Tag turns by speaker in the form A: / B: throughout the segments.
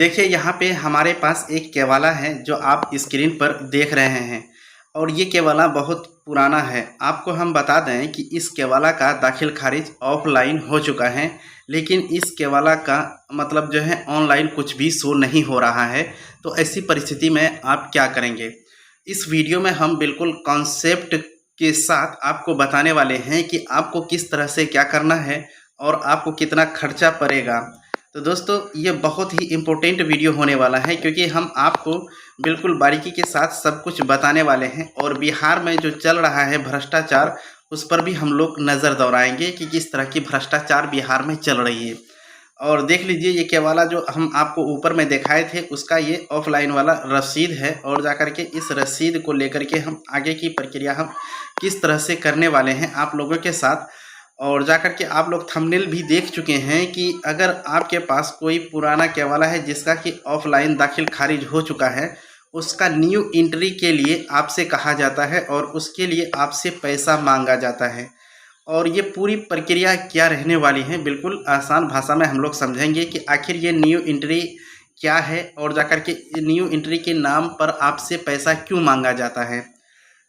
A: देखिए यहाँ पे हमारे पास एक केवाला है जो आप स्क्रीन पर देख रहे हैं और ये केवाला बहुत पुराना है। आपको हम बता दें कि इस केवाला का दाखिल खारिज ऑफलाइन हो चुका है, लेकिन इस केवाला का मतलब जो है ऑनलाइन कुछ भी शो नहीं हो रहा है। तो ऐसी परिस्थिति में आप क्या करेंगे? इस वीडियो में हम बिल्कुल कॉन्सेप्ट के साथ आपको बताने वाले हैं कि आपको किस तरह से क्या करना है और आपको कितना खर्चा पड़ेगा। तो दोस्तों ये बहुत ही इम्पोर्टेंट वीडियो होने वाला है, क्योंकि हम आपको बिल्कुल बारीकी के साथ सब कुछ बताने वाले हैं और बिहार में जो चल रहा है भ्रष्टाचार, उस पर भी हम लोग नज़र दौड़ाएंगे कि किस तरह की भ्रष्टाचार बिहार में चल रही है। और देख लीजिए ये केवाला जो हम आपको ऊपर में दिखाए थे उसका ये ऑफलाइन वाला रसीद है, और जाकर के इस रसीद को लेकर के हम आगे की प्रक्रिया हम किस तरह से करने वाले हैं आप लोगों के साथ। और जाकर के आप लोग थंबनेल भी देख चुके हैं कि अगर आपके पास कोई पुराना केवाला है जिसका कि ऑफलाइन दाखिल खारिज हो चुका है, उसका न्यू एंट्री के लिए आपसे कहा जाता है और उसके लिए आपसे पैसा मांगा जाता है। और ये पूरी प्रक्रिया क्या रहने वाली है, बिल्कुल आसान भाषा में हम लोग समझेंगे कि आखिर ये न्यू एंट्री क्या है और जाकर के न्यू एंट्री के नाम पर आपसे पैसा क्यों मांगा जाता है।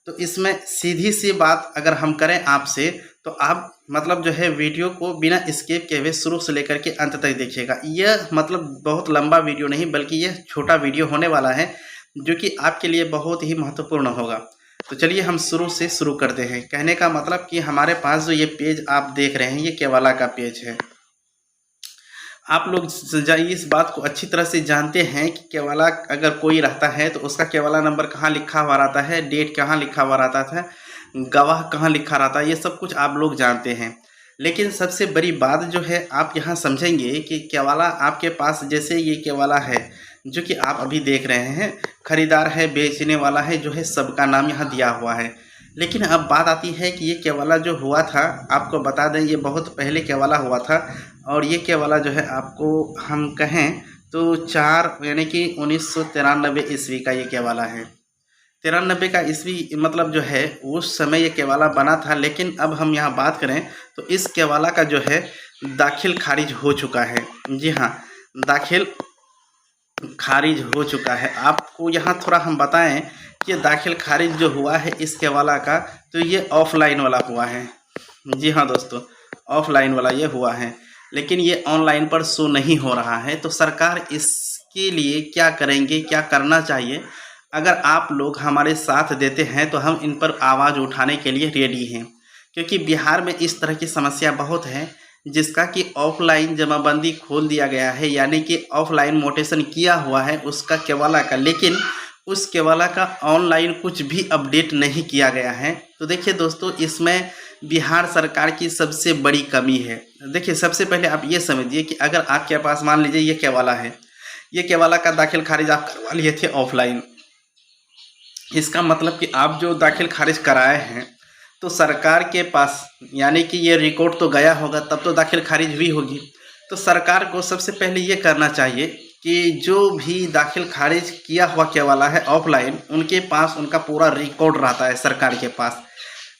A: तो इसमें सीधी सी बात अगर हम करें आपसे, तो आप मतलब जो है वीडियो को बिना स्किप किए हुए शुरू से लेकर के अंत तक देखिएगा। यह मतलब बहुत लंबा वीडियो नहीं बल्कि यह छोटा वीडियो होने वाला है जो कि आपके लिए बहुत ही महत्वपूर्ण होगा। तो चलिए हम शुरू से शुरू करते हैं। कहने का मतलब कि हमारे पास जो ये पेज आप देख रहे हैं ये केवाला का पेज है। आप लोग इस बात को अच्छी तरह से जानते हैं कि केवाला अगर कोई रहता है तो उसका केवाला नंबर कहाँ लिखा हुआ रहता है, डेट कहाँ लिखा हुआ रहता था, गवाह कहाँ लिखा रहता है, ये सब कुछ आप लोग जानते हैं। लेकिन सबसे बड़ी बात जो है आप यहाँ समझेंगे कि केवाला आपके पास, जैसे ये केवाला है जो कि आप अभी देख रहे हैं, खरीदार है, बेचने वाला है, जो है सबका नाम यहाँ दिया हुआ है। लेकिन अब बात आती है कि ये केवाला जो हुआ था, आपको बता दें ये बहुत पहले केवाला हुआ था। और ये केवाला जो है आपको हम कहें तो 4 यानी कि 1993 ईस्वी का ये केवाला है। 93 का ईस्वी मतलब जो है उस समय ये केवाला बना था। लेकिन अब हम यहाँ बात करें तो इस केवाला का जो है दाखिल खारिज हो चुका है। जी हाँ, दाखिल खारिज हो चुका है। आपको यहाँ थोड़ा हम बताएं कि दाखिल खारिज जो हुआ है इस केवाला का, तो ये ऑफलाइन वाला हुआ है। जी हाँ दोस्तों, ऑफलाइन वाला ये हुआ है, लेकिन ये ऑनलाइन पर शो नहीं हो रहा है। तो सरकार इसके लिए क्या करेंगे, क्या करना चाहिए? अगर आप लोग हमारे साथ देते हैं तो हम इन पर आवाज़ उठाने के लिए रेडी हैं, क्योंकि बिहार में इस तरह की समस्या बहुत है जिसका कि ऑफलाइन जमाबंदी खोल दिया गया है, यानी कि ऑफलाइन मोटेशन किया हुआ है उसका केवाला का, लेकिन उस केवाला का ऑनलाइन कुछ भी अपडेट नहीं किया गया है। तो देखिए दोस्तों, इसमें बिहार सरकार की सबसे बड़ी कमी है। देखिए सबसे पहले आप ये समझिए कि अगर आपके पास मान लीजिए ये केवाला है, ये केवाला का दाखिल खारिज आप करवा लिए थे ऑफलाइन, इसका मतलब कि आप जो दाखिल खारिज कराए हैं तो सरकार के पास, यानी कि ये रिकॉर्ड तो गया होगा तब तो दाखिल खारिज हुई होगी। तो सरकार को सबसे पहले ये करना चाहिए कि जो भी दाखिल खारिज किया हुआ केवाला है ऑफलाइन, उनके पास उनका पूरा रिकॉर्ड रहता है सरकार के पास।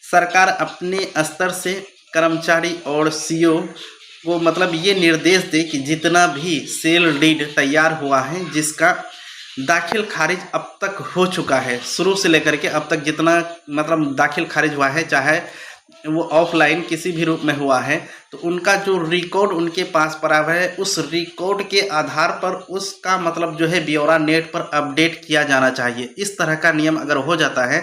A: सरकार अपने स्तर से कर्मचारी और सीओ को मतलब ये निर्देश दे कि जितना भी सेल डीड तैयार हुआ है जिसका दाखिल खारिज अब तक हो चुका है, शुरू से लेकर के अब तक जितना मतलब दाखिल खारिज हुआ है, चाहे वो ऑफलाइन किसी भी रूप में हुआ है, तो उनका जो रिकॉर्ड उनके पास पड़ा हुआ है, उस रिकॉर्ड के आधार पर उसका मतलब जो है ब्यौरा नेट पर अपडेट किया जाना चाहिए। इस तरह का नियम अगर हो जाता है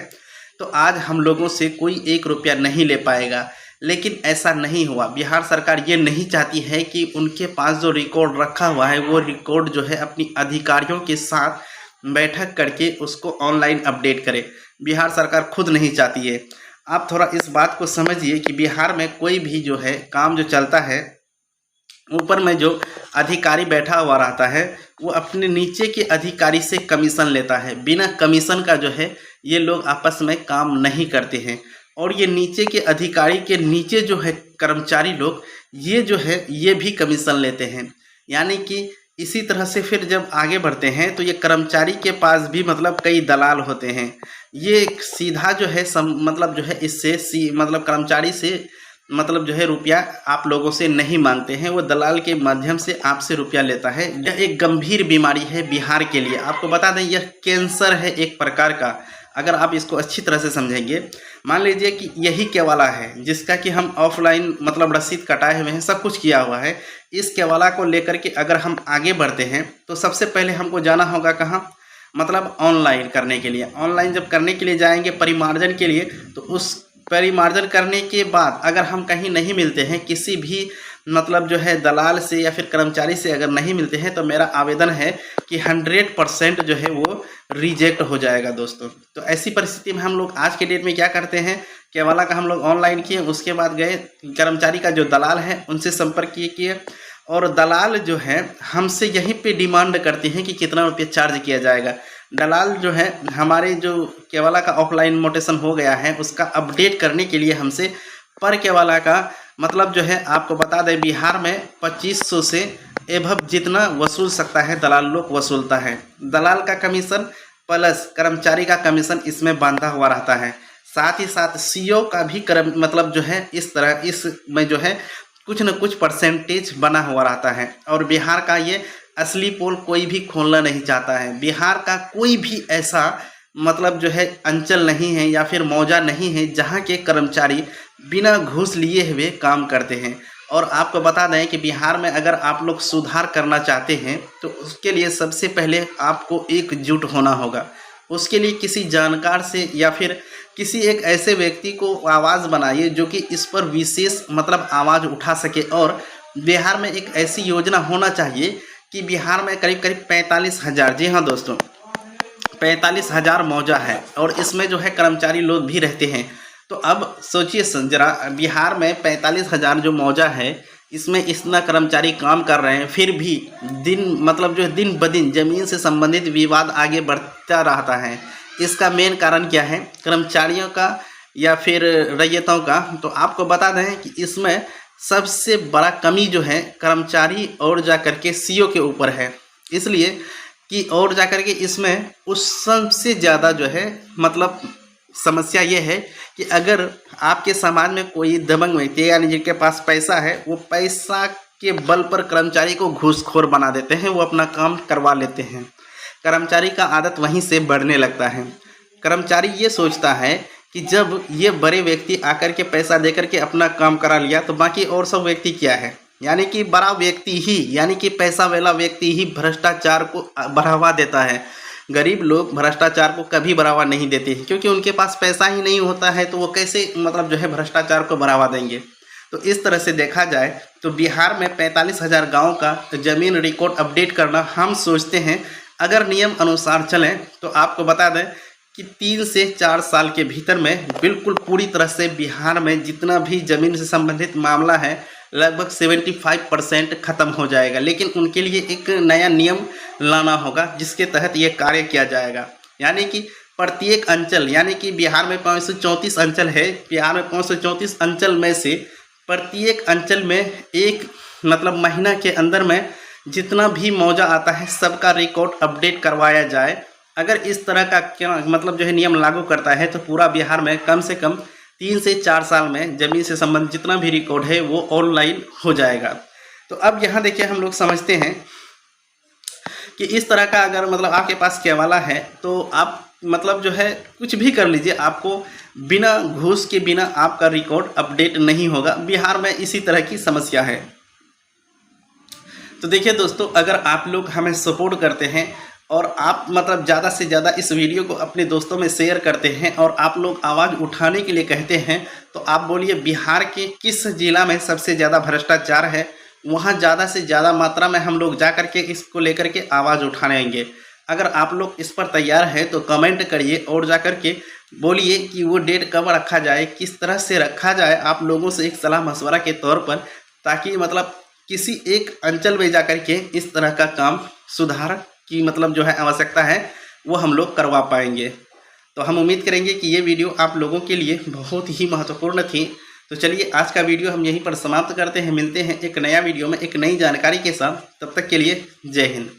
A: तो आज हम लोगों से कोई 1 रुपया नहीं ले पाएगा। लेकिन ऐसा नहीं हुआ। बिहार सरकार ये नहीं चाहती है कि उनके पास जो रिकॉर्ड रखा हुआ है वो रिकॉर्ड जो है अपनी अधिकारियों के साथ बैठक करके उसको ऑनलाइन अपडेट करे। बिहार सरकार खुद नहीं चाहती है। आप थोड़ा इस बात को समझिए कि बिहार में कोई भी जो है काम जो चलता है, ऊपर में जो अधिकारी बैठा हुआ रहता है वो अपने नीचे के अधिकारी से कमीशन लेता है। बिना कमीशन का जो है ये लोग आपस में काम नहीं करते हैं। और ये नीचे के अधिकारी के नीचे जो है कर्मचारी लोग, ये जो है ये भी कमीशन लेते हैं। यानी कि इसी तरह से फिर जब आगे बढ़ते हैं तो ये कर्मचारी के पास भी मतलब कई दलाल होते हैं। ये सीधा जो है मतलब जो है इससे मतलब कर्मचारी से मतलब जो है रुपया आप लोगों से नहीं मांगते हैं, वो दलाल के माध्यम से आपसे रुपया लेता है। यह एक गंभीर बीमारी है बिहार के लिए। आपको बता दें यह कैंसर है एक प्रकार का, अगर आप इसको अच्छी तरह से समझेंगे। मान लीजिए कि यही केवाला है जिसका कि हम ऑफलाइन मतलब रसीद कटाए हुए हैं, सब कुछ किया हुआ है। इस केवाला को लेकर के अगर हम आगे बढ़ते हैं तो सबसे पहले हमको जाना होगा कहाँ, मतलब ऑनलाइन करने के लिए। ऑनलाइन जब करने के लिए जाएंगे परिमार्जन के लिए, तो उस परिमार्जन करने के बाद अगर हम कहीं नहीं मिलते हैं, किसी भी मतलब जो है दलाल से या फिर कर्मचारी से अगर नहीं मिलते हैं, तो मेरा आवेदन है कि 100% जो है वो रिजेक्ट हो जाएगा दोस्तों। तो ऐसी परिस्थिति में हम लोग आज के डेट में क्या करते हैं, केवाला का हम लोग ऑनलाइन किए, उसके बाद गए कर्मचारी का जो दलाल है उनसे संपर्क किए, और दलाल जो है हमसे यहीं पे डिमांड करते हैं कि कितना रुपया चार्ज किया जाएगा। दलाल जो है हमारे जो केवाला का ऑफलाइन मोटेशन हो गया है उसका अपडेट करने के लिए हमसे पर केवाला का मतलब जो है, आपको बता दें बिहार में 2500 से एभव जितना वसूल सकता है दलाल लोग वसूलता है। दलाल का कमीशन प्लस कर्मचारी का कमीशन इसमें बांधा हुआ रहता है। साथ ही साथ सीओ का भी मतलब जो है इस तरह इसमें जो है कुछ न कुछ परसेंटेज बना हुआ रहता है। और बिहार का ये असली पोल कोई भी खोलना नहीं चाहता है। बिहार का कोई भी ऐसा मतलब जो है अंचल नहीं है या फिर मौजा नहीं है जहाँ के कर्मचारी बिना घूस लिए हुए काम करते हैं। और आपको बता दें कि बिहार में अगर आप लोग सुधार करना चाहते हैं तो उसके लिए सबसे पहले आपको एकजुट होना होगा। उसके लिए किसी जानकार से या फिर किसी एक ऐसे व्यक्ति को आवाज़ बनाइए जो कि इस पर विशेष मतलब आवाज़ उठा सके। और बिहार में एक ऐसी योजना होना चाहिए कि बिहार में करीब करीब 45,000, जी हाँ दोस्तों 45,000 मौजा है, और इसमें जो है कर्मचारी लोग भी रहते हैं। तो अब सोचिए जरा, बिहार में 45,000 जो मौजा है इसमें इतना कर्मचारी काम कर रहे हैं, फिर भी दिन मतलब जो दिन ब दिन ज़मीन से संबंधित विवाद आगे बढ़ता रहता है। इसका मेन कारण क्या है, कर्मचारियों का या फिर रैयतों का। तो आपको बता दें कि इसमें सबसे बड़ा कमी जो है कर्मचारी और जा कर के सीओ के ऊपर है, इसलिए कि और जा कर के इसमें उस सबसे ज़्यादा जो है मतलब समस्या ये है कि अगर आपके समाज में कोई दबंग व्यक्ति यानी जिनके पास पैसा है, वो पैसा के बल पर कर्मचारी को घूसखोर बना देते हैं, वो अपना काम करवा लेते हैं। कर्मचारी का आदत वहीं से बढ़ने लगता है। कर्मचारी ये सोचता है कि जब ये बड़े व्यक्ति आकर के पैसा देकर के अपना काम करा लिया तो बाकी और सब व्यक्ति क्या है, यानी कि बड़ा व्यक्ति ही यानी कि पैसा वाला व्यक्ति ही भ्रष्टाचार को बढ़ावा देता है। गरीब लोग भ्रष्टाचार को कभी बढ़ावा नहीं देते हैं, क्योंकि उनके पास पैसा ही नहीं होता है, तो वो कैसे मतलब जो है भ्रष्टाचार को बढ़ावा देंगे। तो इस तरह से देखा जाए तो बिहार में 45,000 गाँव का ज़मीन रिकॉर्ड अपडेट करना हम सोचते हैं अगर नियम अनुसार चलें तो आपको बता दें कि 3 से 4 साल के भीतर में बिल्कुल पूरी तरह से बिहार में जितना भी ज़मीन से संबंधित मामला है लगभग 75% ख़त्म हो जाएगा। लेकिन उनके लिए एक नया नियम लाना होगा जिसके तहत ये कार्य किया जाएगा, यानी कि प्रत्येक अंचल, यानी कि बिहार में 534 अंचल है, बिहार में 534 अंचल में से प्रत्येक अंचल में एक मतलब महीना के अंदर में जितना भी मौजा आता है सबका रिकॉर्ड अपडेट करवाया जाए। अगर इस तरह का क्या मतलब जो है नियम लागू करता है तो पूरा बिहार में कम से कम 3 से 4 साल में ज़मीन से संबंधित जितना भी रिकॉर्ड है वो ऑनलाइन हो जाएगा। तो अब यहाँ देखिए हम लोग समझते हैं कि इस तरह का अगर मतलब आपके पास केवाला है तो आप मतलब जो है कुछ भी कर लीजिए, आपको बिना घूस के बिना आपका रिकॉर्ड अपडेट नहीं होगा। बिहार में इसी तरह की समस्या है। तो देखिए दोस्तों, अगर आप लोग हमें सपोर्ट करते हैं और आप मतलब ज़्यादा से ज़्यादा इस वीडियो को अपने दोस्तों में शेयर करते हैं और आप लोग आवाज़ उठाने के लिए कहते हैं, तो आप बोलिए बिहार के किस जिला में सबसे ज़्यादा भ्रष्टाचार है, वहाँ ज़्यादा से ज़्यादा मात्रा में हम लोग जा कर के इसको लेकर के आवाज़ उठाएंगे। अगर आप लोग इस पर तैयार हैं तो कमेंट करिए और जा कर के बोलिए कि वो डेट कब रखा जाए, किस तरह से रखा जाए, आप लोगों से एक सलाह मशवरा के तौर पर, ताकि मतलब किसी एक अंचल में जा कर के इस तरह का काम सुधार की मतलब जो है आवश्यकता है वो हम लोग करवा पाएंगे। तो हम उम्मीद करेंगे कि ये वीडियो आप लोगों के लिए बहुत ही महत्वपूर्ण थी। तो चलिए आज का वीडियो हम यहीं पर समाप्त करते हैं। मिलते हैं एक नया वीडियो में एक नई जानकारी के साथ। तब तक के लिए जय हिंद।